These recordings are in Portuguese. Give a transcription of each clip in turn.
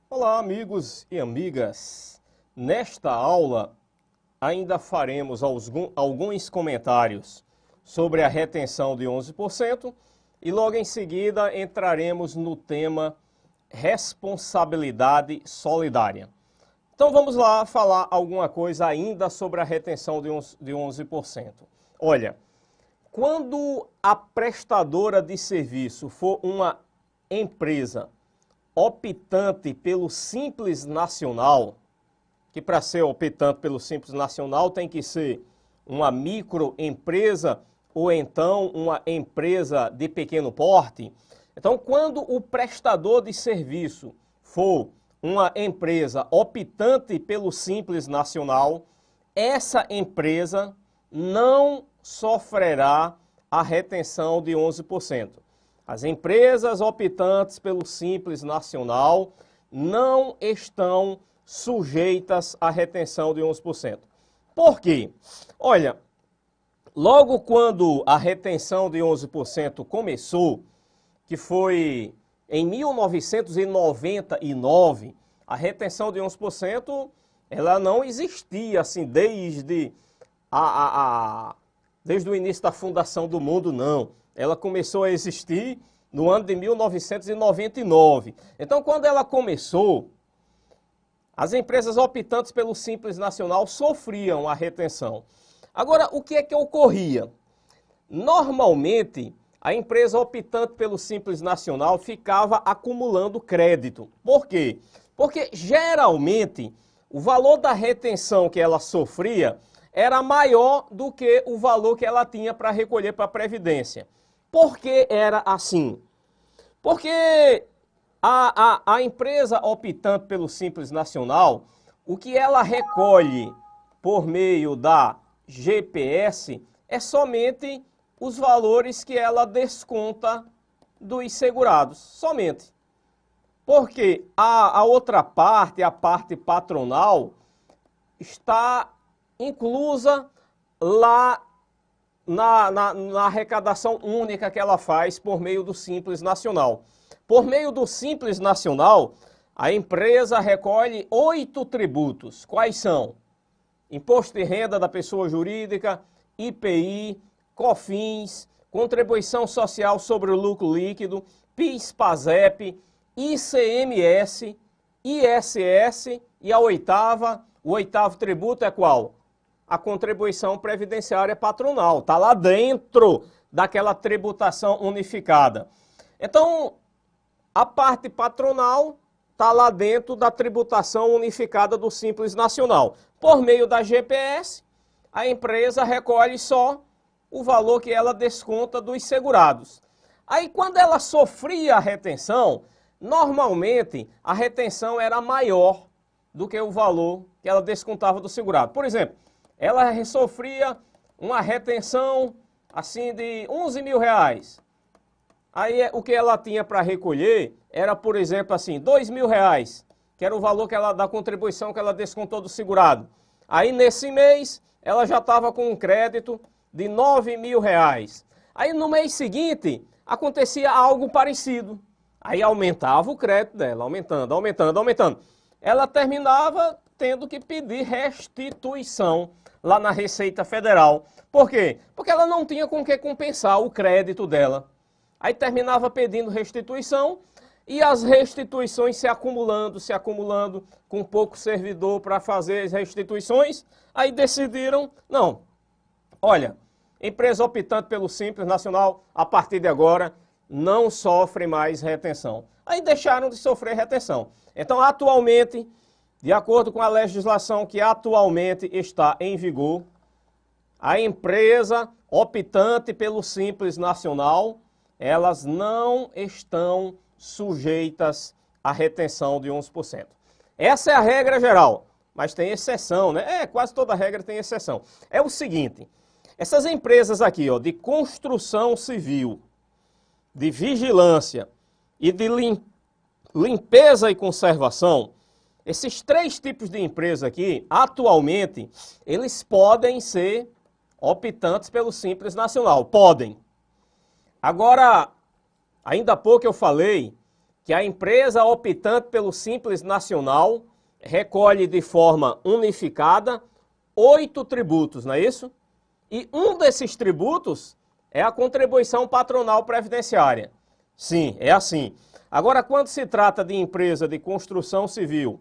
Olá, amigos e amigas. Nesta aula, ainda faremos alguns comentários sobre a retenção de 11% e logo em seguida entraremos no tema responsabilidade solidária. Então vamos lá falar alguma coisa ainda sobre a retenção de 11%. Olha, quando a prestadora de serviço for uma empresa optante pelo Simples Nacional, que para ser optante pelo Simples Nacional tem que ser uma microempresa ou então uma empresa de pequeno porte. Então, quando o prestador de serviço for uma empresa optante pelo Simples Nacional, essa empresa não sofrerá a retenção de 11%. As empresas optantes pelo Simples Nacional não estão sujeitas à retenção de 11%. Por quê? Olha, logo quando a retenção de 11% começou, que foi em 1999, a retenção de 11% ela não existia assim desde o início da fundação do mundo, não. Ela começou a existir no ano de 1999. Então, quando ela começou, as empresas optantes pelo Simples Nacional sofriam a retenção. Agora, o que é que ocorria? Normalmente, a empresa optante pelo Simples Nacional ficava acumulando crédito. Por quê? Porque, geralmente, o valor da retenção que ela sofria era maior do que o valor que ela tinha para recolher para a Previdência. Por que era assim? Porque a empresa optante pelo Simples Nacional, o que ela recolhe por meio da GPS é somente os valores que ela desconta dos segurados, somente. Porque a outra parte, a parte patronal, está inclusa lá na arrecadação única que ela faz por meio do Simples Nacional. Por meio do Simples Nacional, a empresa recolhe 8 tributos. Quais são? Imposto de renda da pessoa jurídica, IPI, COFINS, Contribuição Social sobre o Lucro Líquido, PIS/PASEP, ICMS, ISS e o oitavo tributo é qual? A contribuição previdenciária patronal, está lá dentro daquela tributação unificada. Então, a parte patronal está lá dentro da tributação unificada do Simples Nacional. Por meio da GPS, a empresa recolhe só o valor que ela desconta dos segurados. Aí, quando ela sofria a retenção, normalmente a retenção era maior do que o valor que ela descontava do segurado. Por exemplo, ela sofria uma retenção assim de 11 mil reais. Aí o que ela tinha para recolher era, por exemplo, assim, 2 mil reais, que era o valor que ela, da contribuição que ela descontou do segurado. Aí nesse mês ela já estava com um crédito de 9 mil reais. Aí no mês seguinte acontecia algo parecido. Aí aumentava o crédito dela, aumentando. Ela terminava tendo que pedir restituição lá na Receita Federal. Por quê? Porque ela não tinha com que compensar o crédito dela. Aí terminava pedindo restituição e as restituições se acumulando, com pouco servidor para fazer as restituições. Aí decidiram, não, olha, empresa optante pelo Simples Nacional, a partir de agora, não sofre mais retenção. Aí deixaram de sofrer retenção. Então, atualmente, de acordo com a legislação que atualmente está em vigor, a empresa optante pelo Simples Nacional, elas não estão sujeitas à retenção de 11%. Essa é a regra geral, mas tem exceção, né? Quase toda regra tem exceção. É o seguinte, essas empresas aqui, ó, de construção civil, de vigilância e de limpeza e conservação, Esses três tipos de empresa aqui, atualmente, eles podem ser optantes pelo Simples Nacional. Podem. Agora, ainda há pouco eu falei que a empresa optante pelo Simples Nacional recolhe de forma unificada 8 tributos, não é isso? E um desses tributos é a contribuição patronal previdenciária. Sim, é assim. Agora, quando se trata de empresa de construção civil,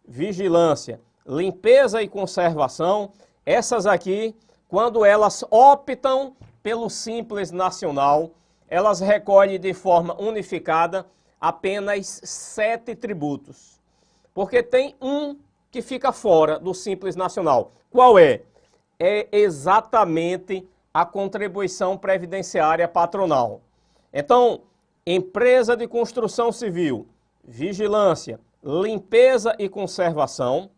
vigilância, limpeza e conservação, essas aqui, quando elas optam pelo Simples Nacional, elas recolhem de forma unificada apenas 7 tributos. Porque tem um que fica fora do Simples Nacional. Qual é? É exatamente a contribuição previdenciária patronal. Então, empresa de construção civil, vigilância, limpeza e conservação,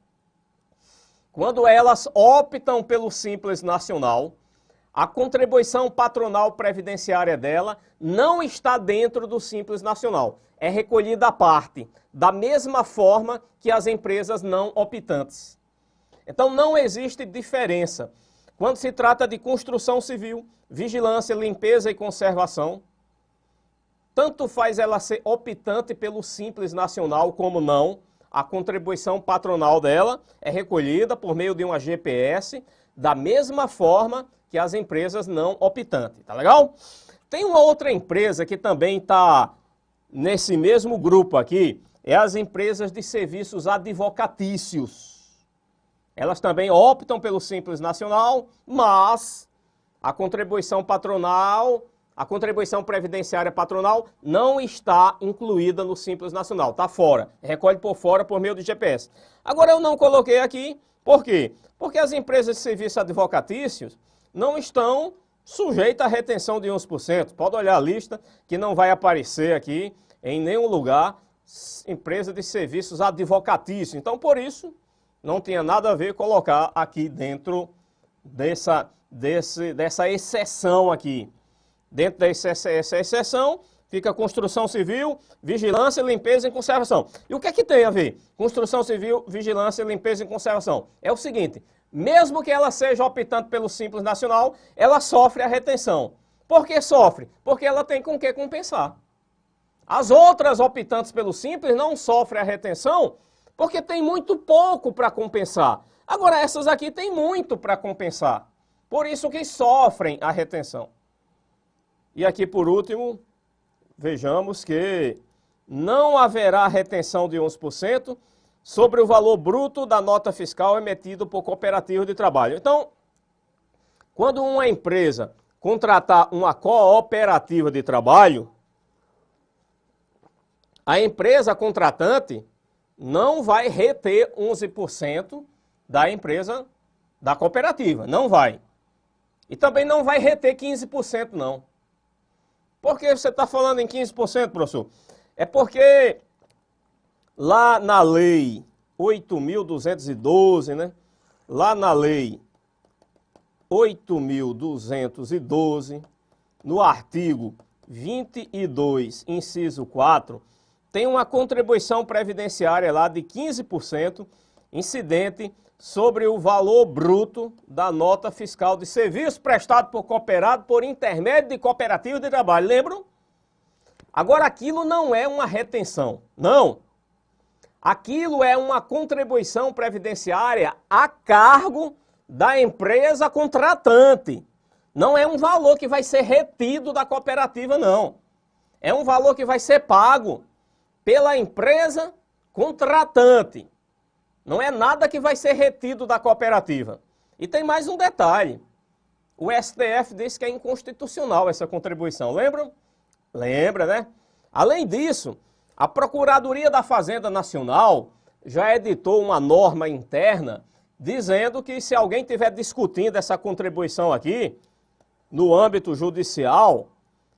quando elas optam pelo Simples Nacional, a contribuição patronal previdenciária dela não está dentro do Simples Nacional. É recolhida à parte, da mesma forma que as empresas não optantes. Então não existe diferença. Quando se trata de construção civil, vigilância, limpeza e conservação, tanto faz ela ser optante pelo Simples Nacional como não, a contribuição patronal dela é recolhida por meio de uma GPS, da mesma forma que as empresas não optantes, tá legal? Tem uma outra empresa que também está nesse mesmo grupo aqui, é as empresas de serviços advocatícios. Elas também optam pelo Simples Nacional, mas a contribuição patronal, a contribuição previdenciária patronal não está incluída no Simples Nacional, está fora, recolhe por fora por meio do GPS. Agora eu não coloquei aqui, por quê? Porque as empresas de serviços advocatícios não estão sujeitas à retenção de 11%. Pode olhar a lista que não vai aparecer aqui em nenhum lugar, empresa de serviços advocatícios. Então, por isso, não tinha nada a ver colocar aqui dentro dessa exceção aqui. Dentro dessa exceção, fica construção civil, vigilância, limpeza e conservação. E o que é que tem a ver? Construção civil, vigilância, limpeza e conservação. É o seguinte, mesmo que ela seja optante pelo Simples Nacional, ela sofre a retenção. Por que sofre? Porque ela tem com que compensar. As outras optantes pelo Simples não sofrem a retenção porque tem muito pouco para compensar. Agora, essas aqui têm muito para compensar. Por isso que sofrem a retenção. E aqui, por último, vejamos que não haverá retenção de 11% sobre o valor bruto da nota fiscal emitido por cooperativa de trabalho. Então, quando uma empresa contratar uma cooperativa de trabalho, a empresa contratante não vai reter 11% da empresa, da cooperativa, não vai. E também não vai reter 15% não. Por que você está falando em 15%, professor? É porque lá na lei 8.212, né? Lá na lei 8.212, no artigo 22, inciso 4, tem uma contribuição previdenciária lá de 15% incidente sobre o valor bruto da nota fiscal de serviço prestado por cooperado por intermédio de cooperativa de trabalho. Lembram? Agora, aquilo não é uma retenção. Não. Aquilo é uma contribuição previdenciária a cargo da empresa contratante. Não é um valor que vai ser retido da cooperativa, não. É um valor que vai ser pago pela empresa contratante. Não é nada que vai ser retido da cooperativa. E tem mais um detalhe. O STF disse que é inconstitucional essa contribuição. Lembram? Lembra, né? Além disso, a Procuradoria da Fazenda Nacional já editou uma norma interna dizendo que se alguém estiver discutindo essa contribuição aqui, no âmbito judicial,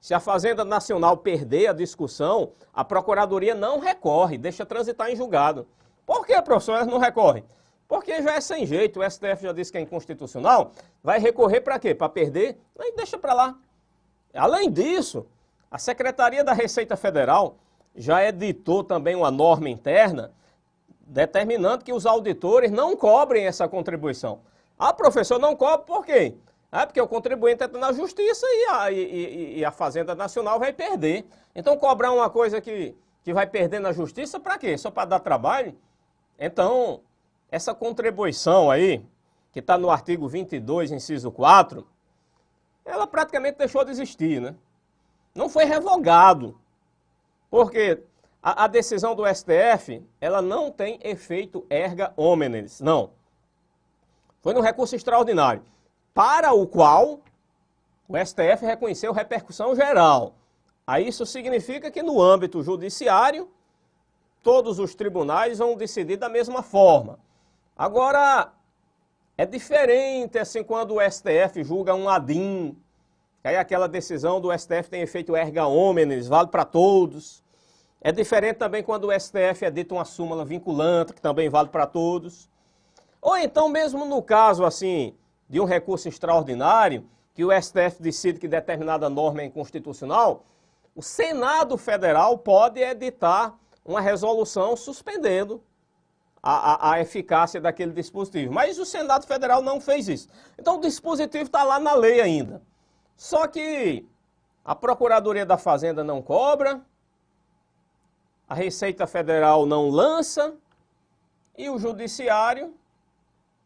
se a Fazenda Nacional perder a discussão, a Procuradoria não recorre, deixa transitar em julgado. Por que, professor, elas não recorrem? Porque já é sem jeito, o STF já disse que é inconstitucional, vai recorrer para quê? Para perder? Aí deixa para lá. Além disso, a Secretaria da Receita Federal já editou também uma norma interna determinando que os auditores não cobrem essa contribuição. Ah, professor, não cobra por quê? Ah, porque o contribuinte está na justiça e a Fazenda Nacional vai perder. Então, cobrar uma coisa que vai perder na justiça, para quê? Só para dar trabalho? Então, essa contribuição aí, que está no artigo 22, inciso 4, ela praticamente deixou de existir, né? Não foi revogado, porque a decisão do STF, ela não tem efeito erga omnes, não. Foi no recurso extraordinário, para o qual o STF reconheceu repercussão geral. Aí isso significa que no âmbito judiciário, todos os tribunais vão decidir da mesma forma. Agora, é diferente assim quando o STF julga um ADIM, aí aquela decisão do STF tem efeito erga omnes, vale para todos. É diferente também quando o STF edita uma súmula vinculante, que também vale para todos. Ou então, mesmo no caso assim de um recurso extraordinário, que o STF decide que determinada norma é inconstitucional, o Senado Federal pode editar uma resolução suspendendo a eficácia daquele dispositivo. Mas o Senado Federal não fez isso. Então o dispositivo está lá na lei ainda. Só que a Procuradoria da Fazenda não cobra, a Receita Federal não lança e o Judiciário,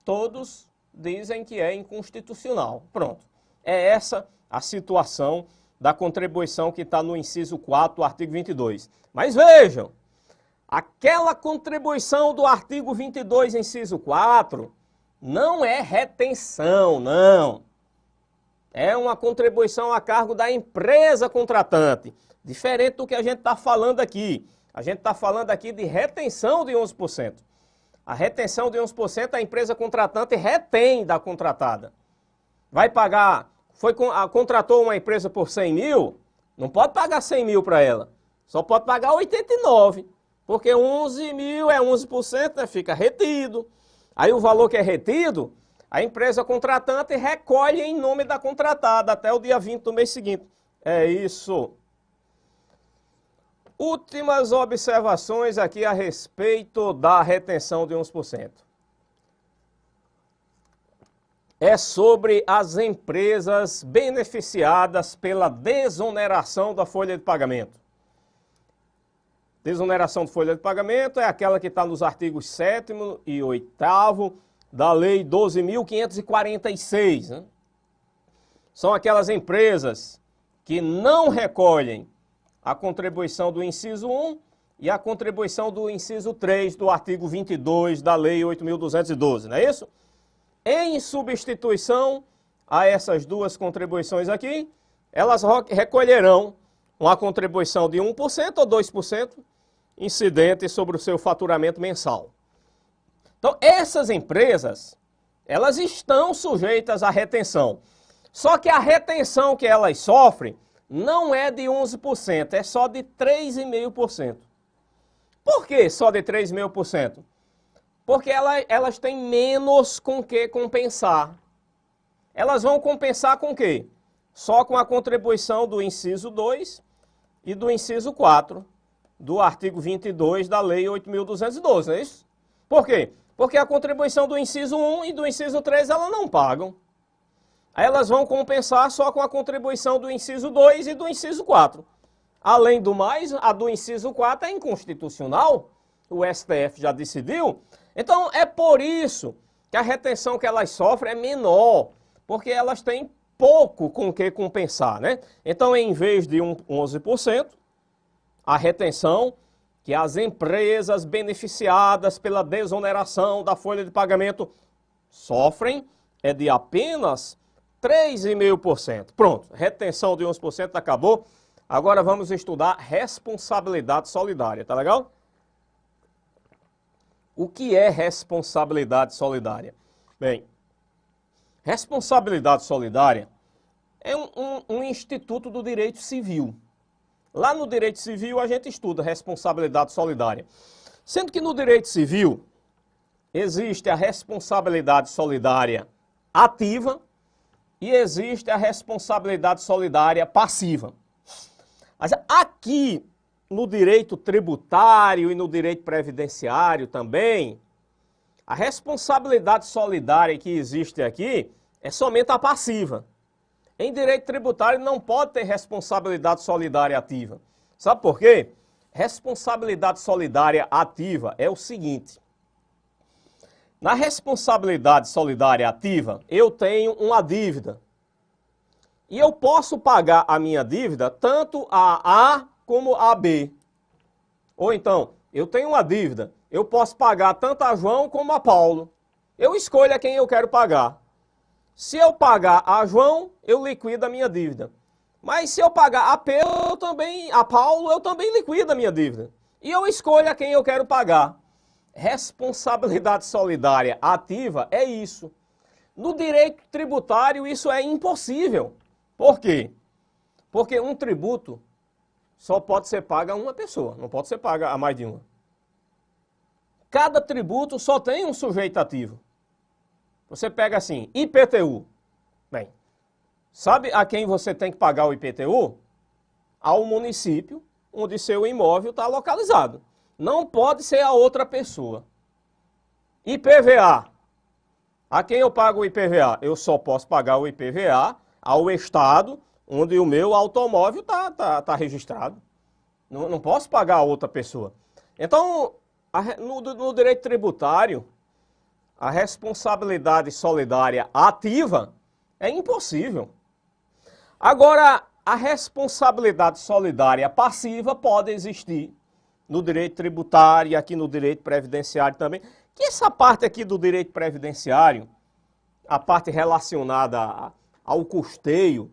todos dizem que é inconstitucional. Pronto. É essa a situação da contribuição que está no inciso 4 do artigo 22. Mas vejam, aquela contribuição do artigo 22, inciso 4, não é retenção, não. É uma contribuição a cargo da empresa contratante, diferente do que a gente está falando aqui. A gente está falando aqui de retenção de 11%. A retenção de 11% a empresa contratante retém da contratada. Vai pagar, contratou uma empresa por 100 mil, não pode pagar 100 mil para ela, só pode pagar 89, porque 11 mil é 11%, né, fica retido. Aí o valor que é retido, a empresa contratante recolhe em nome da contratada até o dia 20 do mês seguinte. É isso. Últimas observações aqui a respeito da retenção de 11%. É sobre as empresas beneficiadas pela desoneração da folha de pagamento. Desoneração de folha de pagamento é aquela que está nos artigos 7º e 8º da Lei 12.546. Né? São aquelas empresas que não recolhem a contribuição do inciso 1 e a contribuição do inciso 3 do artigo 22 da Lei 8.212, não é isso? Em substituição a essas duas contribuições aqui, elas recolherão uma contribuição de 1% ou 2% incidente sobre o seu faturamento mensal. Então, essas empresas, elas estão sujeitas à retenção. Só que a retenção que elas sofrem não é de 11%, é só de 3,5%. Por que só de 3,5%? Porque elas têm menos com que compensar. Elas vão compensar com o quê? Só com a contribuição do inciso 2 e do inciso 4 do artigo 22 da Lei 8.212, não é isso? Por quê? Porque a contribuição do inciso 1 e do inciso 3 elas não pagam. Aí elas vão compensar só com a contribuição do inciso 2 e do inciso 4. Além do mais, a do inciso 4 é inconstitucional, o STF já decidiu. Então é por isso que a retenção que elas sofrem é menor, porque elas têm pouco com que compensar, né? Então, em vez de 11%, a retenção que as empresas beneficiadas pela desoneração da folha de pagamento sofrem é de apenas 3,5%. Pronto, retenção de 11% acabou. Agora vamos estudar responsabilidade solidária, tá legal? O que é responsabilidade solidária? Bem, responsabilidade solidária é um instituto do direito civil. Lá no direito civil a gente estuda responsabilidade solidária. Sendo que no direito civil existe a responsabilidade solidária ativa e existe a responsabilidade solidária passiva. Mas aqui no direito tributário e no direito previdenciário também, a responsabilidade solidária que existe aqui é somente a passiva. Em direito tributário não pode ter responsabilidade solidária ativa. Sabe por quê? Responsabilidade solidária ativa é o seguinte. Na responsabilidade solidária ativa, eu tenho uma dívida. E eu posso pagar a minha dívida tanto a A como a B. Ou então, eu tenho uma dívida, eu posso pagar tanto a João como a Paulo. Eu escolho a quem eu quero pagar. Se eu pagar a João, eu liquido a minha dívida. Mas se eu pagar a Pedro, a Paulo, eu também liquido a minha dívida. E eu escolho a quem eu quero pagar. Responsabilidade solidária ativa é isso. No direito tributário isso é impossível. Por quê? Porque um tributo só pode ser pago a uma pessoa, não pode ser pago a mais de uma. Cada tributo só tem um sujeito ativo. Você pega assim, IPTU. Bem, sabe a quem você tem que pagar o IPTU? Ao município onde seu imóvel está localizado. Não pode ser a outra pessoa. IPVA. A quem eu pago o IPVA? Eu só posso pagar o IPVA ao estado onde o meu automóvel está registrado. Não posso pagar a outra pessoa. Então, no direito tributário, a responsabilidade solidária ativa é impossível. Agora, a responsabilidade solidária passiva pode existir no direito tributário e aqui no direito previdenciário também. Que essa parte aqui do direito previdenciário, a parte relacionada ao custeio,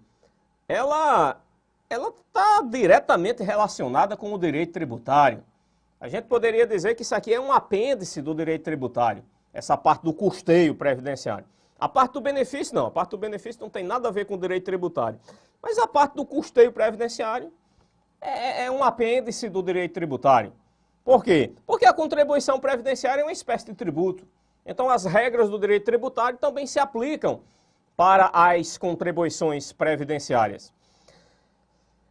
ela está diretamente relacionada com o direito tributário. A gente poderia dizer que isso aqui é um apêndice do direito tributário, essa parte do custeio previdenciário. A parte do benefício não, a parte do benefício não tem nada a ver com o direito tributário. Mas a parte do custeio previdenciário é um apêndice do direito tributário. Por quê? Porque a contribuição previdenciária é uma espécie de tributo. Então as regras do direito tributário também se aplicam para as contribuições previdenciárias.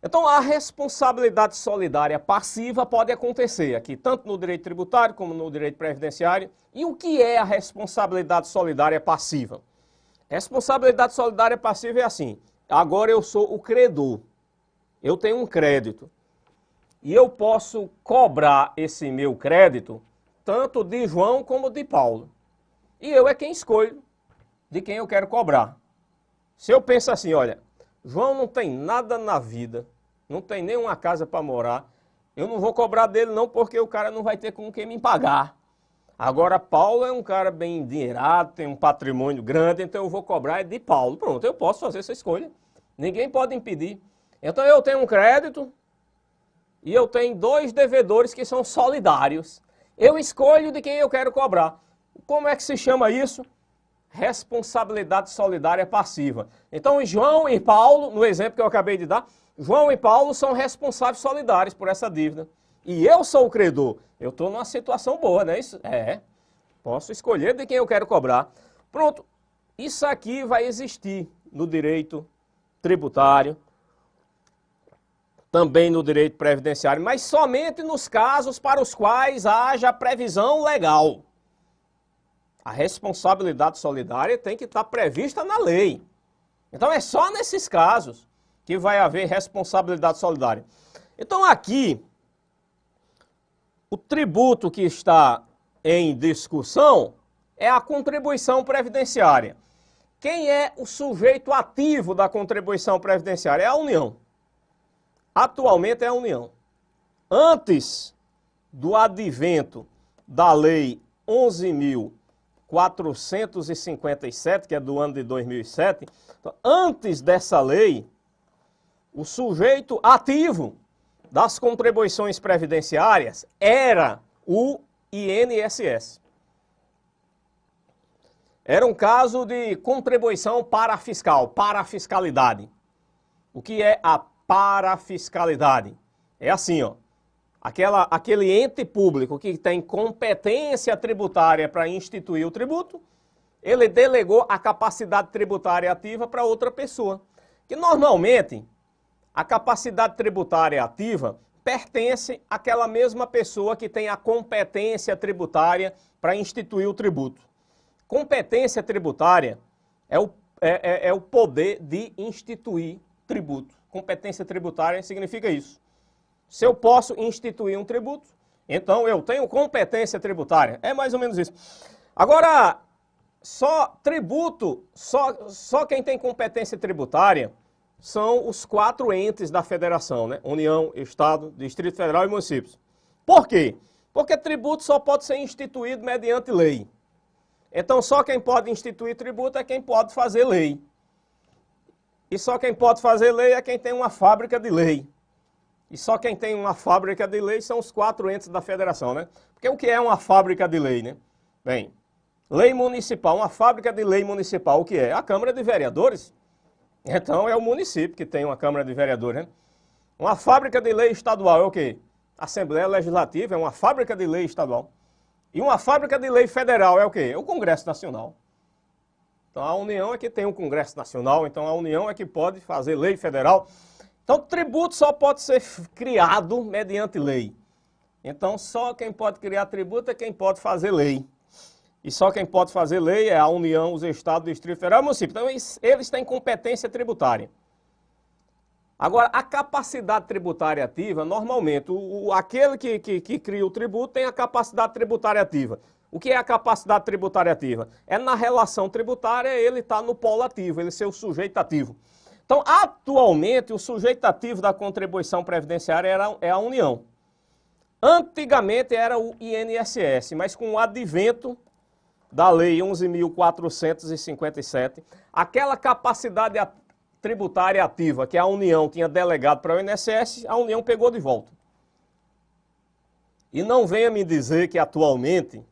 Então a responsabilidade solidária passiva pode acontecer aqui, tanto no direito tributário como no direito previdenciário. E o que é a responsabilidade solidária passiva? Responsabilidade solidária passiva é assim, agora eu sou o credor, eu tenho um crédito e eu posso cobrar esse meu crédito tanto de João como de Paulo. E eu é quem escolho de quem eu quero cobrar. Se eu penso assim, olha, João não tem nada na vida, não tem nem uma casa para morar, eu não vou cobrar dele não porque o cara não vai ter com quem me pagar. Agora Paulo é um cara bem endinheirado, tem um patrimônio grande, então eu vou cobrar de Paulo. Pronto, eu posso fazer essa escolha. Ninguém pode impedir. Então eu tenho um crédito e eu tenho dois devedores que são solidários. Eu escolho de quem eu quero cobrar. Como é que se chama isso? Responsabilidade solidária passiva. Então João e Paulo, no exemplo que eu acabei de dar, João e Paulo são responsáveis solidários por essa dívida. E eu sou o credor. Eu estou numa situação boa, né? Posso escolher de quem eu quero cobrar. Pronto, isso aqui vai existir no direito tributário, também no direito previdenciário, mas somente nos casos para os quais haja previsão legal. A responsabilidade solidária tem que estar prevista na lei. Então é só nesses casos que vai haver responsabilidade solidária. Então aqui, o tributo que está em discussão é a contribuição previdenciária. Quem é o sujeito ativo da contribuição previdenciária? É a União. Atualmente é a União. Antes do advento da Lei 11.457, que é do ano de 2007, então, antes dessa lei, o sujeito ativo das contribuições previdenciárias era o INSS. Era um caso de contribuição parafiscal, parafiscalidade. O que é a parafiscalidade? É assim, ó, aquele ente público que tem competência tributária para instituir o tributo, ele delegou a capacidade tributária ativa para outra pessoa. Que normalmente a capacidade tributária ativa pertence àquela mesma pessoa que tem a competência tributária para instituir o tributo. Competência tributária é o poder de instituir tributo. Competência tributária significa isso. Se eu posso instituir um tributo, então eu tenho competência tributária. É mais ou menos isso. Agora, só quem tem competência tributária são os 4 entes da federação, né? União, Estado, Distrito Federal e municípios. Por quê? Porque tributo só pode ser instituído mediante lei. Então só quem pode instituir tributo é quem pode fazer lei. E só quem pode fazer lei é quem tem uma fábrica de lei. E só quem tem uma fábrica de lei são os 4 entes da federação, né? Porque o que é uma fábrica de lei, né? Bem, lei municipal, uma fábrica de lei municipal, o que é? A Câmara de Vereadores. Então é o município que tem uma Câmara de Vereadores, né? Uma fábrica de lei estadual é o quê? Assembleia Legislativa é uma fábrica de lei estadual. E uma fábrica de lei federal é o quê? É o Congresso Nacional. Então a União é que tem o Congresso Nacional, então a União é que pode fazer lei federal. Então tributo só pode ser criado mediante lei. Então só quem pode criar tributo é quem pode fazer lei. E só quem pode fazer lei é a União, os Estados, o Distrito Federal e o município. Então eles têm competência tributária. Agora, a capacidade tributária ativa, normalmente, aquele que cria o tributo tem a capacidade tributária ativa. O que é a capacidade tributária ativa? É na relação tributária ele está no polo ativo, ele ser o sujeito ativo. Então, atualmente, o sujeito ativo da contribuição previdenciária é a União. Antigamente era o INSS, mas com o advento da Lei 11.457, aquela capacidade tributária ativa que a União tinha delegado para o INSS, a União pegou de volta. E não venha me dizer que atualmente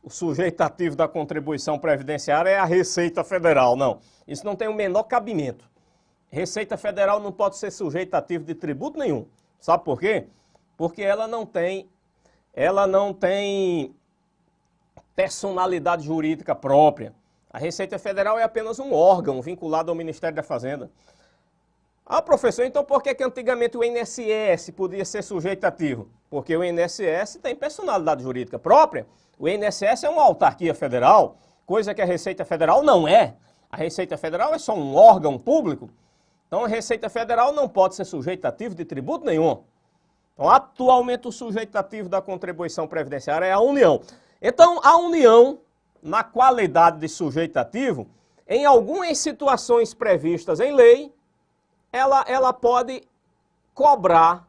o sujeito ativo da contribuição previdenciária é a Receita Federal, não. Isso não tem o menor cabimento. Receita Federal não pode ser sujeito ativo de tributo nenhum. Sabe por quê? Porque ela não tem personalidade jurídica própria. A Receita Federal é apenas um órgão vinculado ao Ministério da Fazenda. Ah, professor, então por que antigamente o INSS podia ser sujeito ativo? Porque o INSS tem personalidade jurídica própria. O INSS é uma autarquia federal, coisa que a Receita Federal não é. A Receita Federal é só um órgão público. Então a Receita Federal não pode ser sujeito ativo de tributo nenhum. Então, atualmente o sujeito ativo da contribuição previdenciária é a União. Então, a União, na qualidade de sujeito ativo, em algumas situações previstas em lei, ela pode cobrar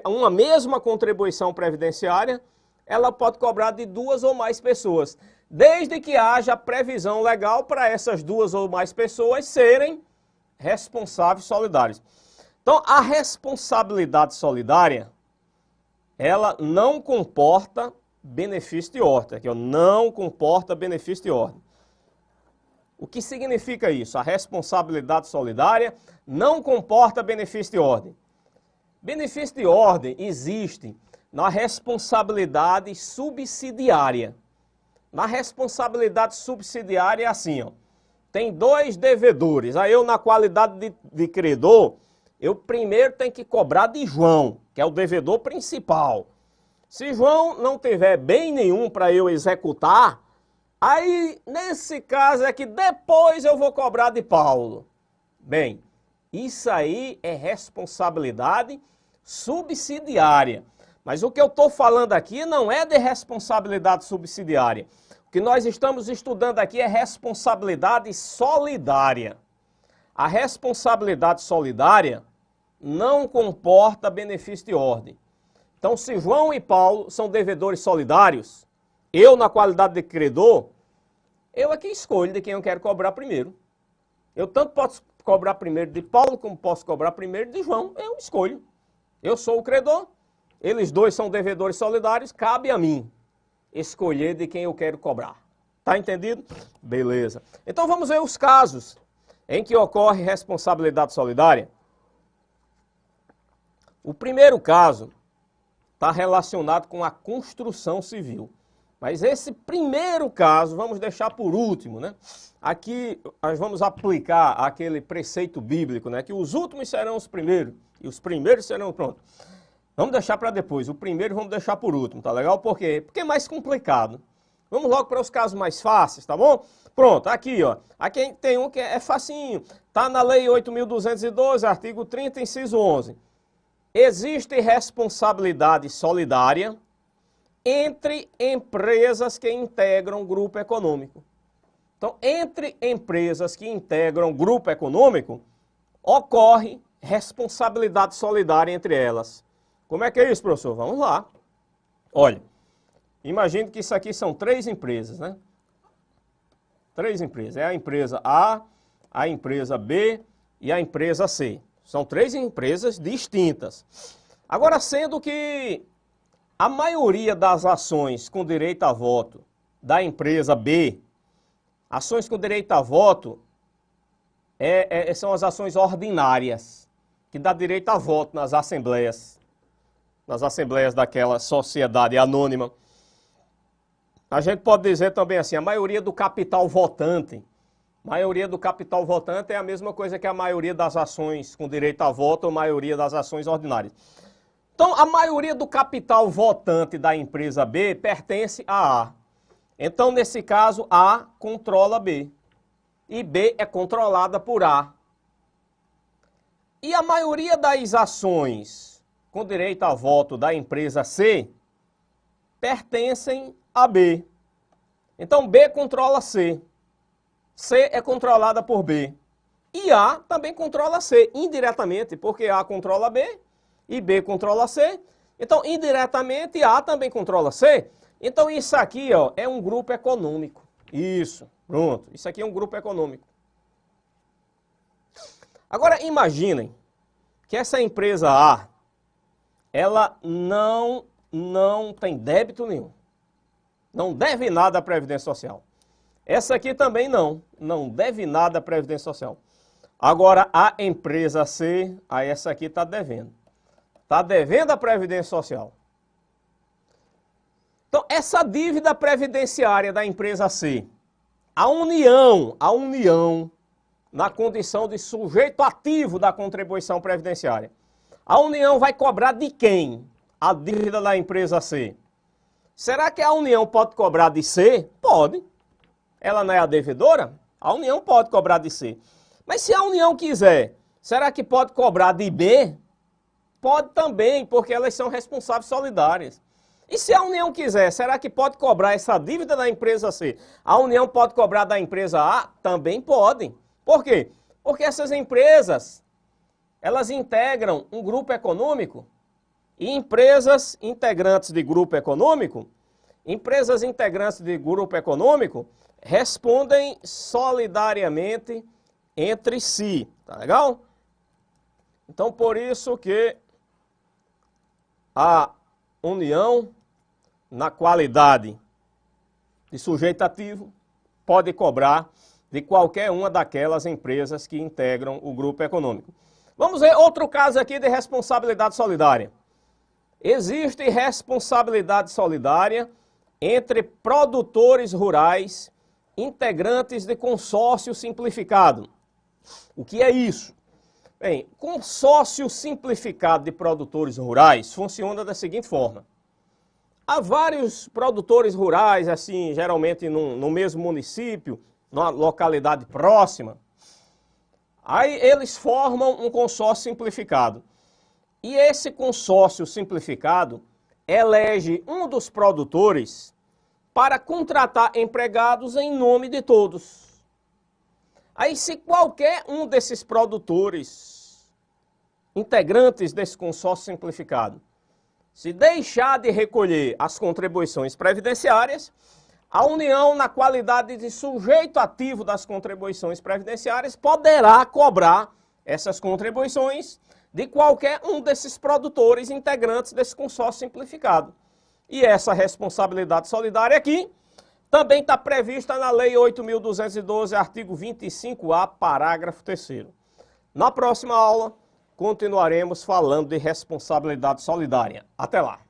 uma mesma contribuição previdenciária, ela pode cobrar de 2 ou mais pessoas, desde que haja previsão legal para essas 2 ou mais pessoas serem responsáveis solidários. Então, a responsabilidade solidária, ela não comporta benefício de ordem. Aqui, ó, não comporta benefício de ordem. O que significa isso? A responsabilidade solidária não comporta benefício de ordem. Benefício de ordem existe na responsabilidade subsidiária. Na responsabilidade subsidiária é assim, ó. Tem 2 devedores. Aí eu, na qualidade de credor, eu primeiro tenho que cobrar de João, que é o devedor principal. Se João não tiver bem nenhum para eu executar, aí nesse caso é que depois eu vou cobrar de Paulo. Bem, isso aí é responsabilidade subsidiária. Mas o que eu estou falando aqui não é de responsabilidade subsidiária. O que nós estamos estudando aqui é responsabilidade solidária. A responsabilidade solidária não comporta benefício de ordem. Então, se João e Paulo são devedores solidários, eu, na qualidade de credor, eu é que escolho de quem eu quero cobrar primeiro. Eu tanto posso cobrar primeiro de Paulo, como posso cobrar primeiro de João. Eu escolho. Eu sou o credor, eles 2 são devedores solidários, cabe a mim escolher de quem eu quero cobrar. Tá entendido? Beleza. Então, vamos ver os casos em que ocorre responsabilidade solidária. O primeiro caso está relacionado com a construção civil. Mas esse primeiro caso, vamos deixar por último, né? Aqui nós vamos aplicar aquele preceito bíblico, né? Que os últimos serão os primeiros e os primeiros serão, pronto. Vamos deixar para depois, o primeiro vamos deixar por último, tá legal? Por quê? Porque é mais complicado. Vamos logo para os casos mais fáceis, tá bom? Pronto, aqui ó, aqui tem um que é facinho, tá na Lei 8.212, artigo 30, inciso 11. Existe responsabilidade solidária entre empresas que integram grupo econômico. Então, entre empresas que integram grupo econômico, ocorre responsabilidade solidária entre elas. Como é que é isso, professor? Vamos lá. Olha, imagine que isso aqui são 3 empresas, né? 3 empresas. É a empresa a empresa B e a empresa C. São 3 empresas distintas. Agora, sendo que a maioria das ações com direito a voto da empresa B, ações com direito a voto, são as ações ordinárias, que dá direito a voto nas assembleias daquela sociedade anônima. A gente pode dizer também assim, a maioria do capital votante. A maioria do capital votante é a mesma coisa que a maioria das ações com direito a voto ou a maioria das ações ordinárias. Então, a maioria do capital votante da empresa B pertence a A. Então, nesse caso, A controla B. E B é controlada por A. E a maioria das ações com direito a voto da empresa C pertencem a B. Então, B controla C. C é controlada por B. E A também controla C, indiretamente, porque A controla B e B controla C. Então, indiretamente, A também controla C. Então, isso aqui ó, é um grupo econômico. Isso, pronto. Isso aqui é um grupo econômico. Agora, imaginem que essa empresa A, ela não tem débito nenhum. Não deve nada à Previdência Social. Essa aqui também não deve nada à Previdência Social. Agora, a empresa C, essa aqui está devendo. Está devendo a Previdência Social. Então, essa dívida previdenciária da empresa C, a União, na condição de sujeito ativo da contribuição previdenciária, a União vai cobrar de quem a dívida da empresa C? Será que a União pode cobrar de C? Pode. Ela não é a devedora? A União pode cobrar de C. Mas se a União quiser, será que pode cobrar de B? Pode também, porque elas são responsáveis solidárias. E se a União quiser, será que pode cobrar essa dívida da empresa C? A União pode cobrar da empresa A? Também pode. Por quê? Porque essas empresas, elas integram um grupo econômico e empresas integrantes de grupo econômico, respondem solidariamente entre si. Tá legal? Então, por isso que a União, na qualidade de sujeito ativo, pode cobrar de qualquer uma daquelas empresas que integram o grupo econômico. Vamos ver outro caso aqui de responsabilidade solidária. Existe responsabilidade solidária entre produtores rurais integrantes de consórcio simplificado. O que é isso? Bem, consórcio simplificado de produtores rurais funciona da seguinte forma. Há vários produtores rurais, assim, geralmente no mesmo município, numa localidade próxima. Aí eles formam um consórcio simplificado. E esse consórcio simplificado elege um dos produtores para contratar empregados em nome de todos. Aí, se qualquer um desses produtores, integrantes desse consórcio simplificado, se deixar de recolher as contribuições previdenciárias, a União, na qualidade de sujeito ativo das contribuições previdenciárias, poderá cobrar essas contribuições de qualquer um desses produtores integrantes desse consórcio simplificado. E essa responsabilidade solidária aqui também está prevista na Lei 8.212, artigo 25A, parágrafo 3º. Na próxima aula, continuaremos falando de responsabilidade solidária. Até lá!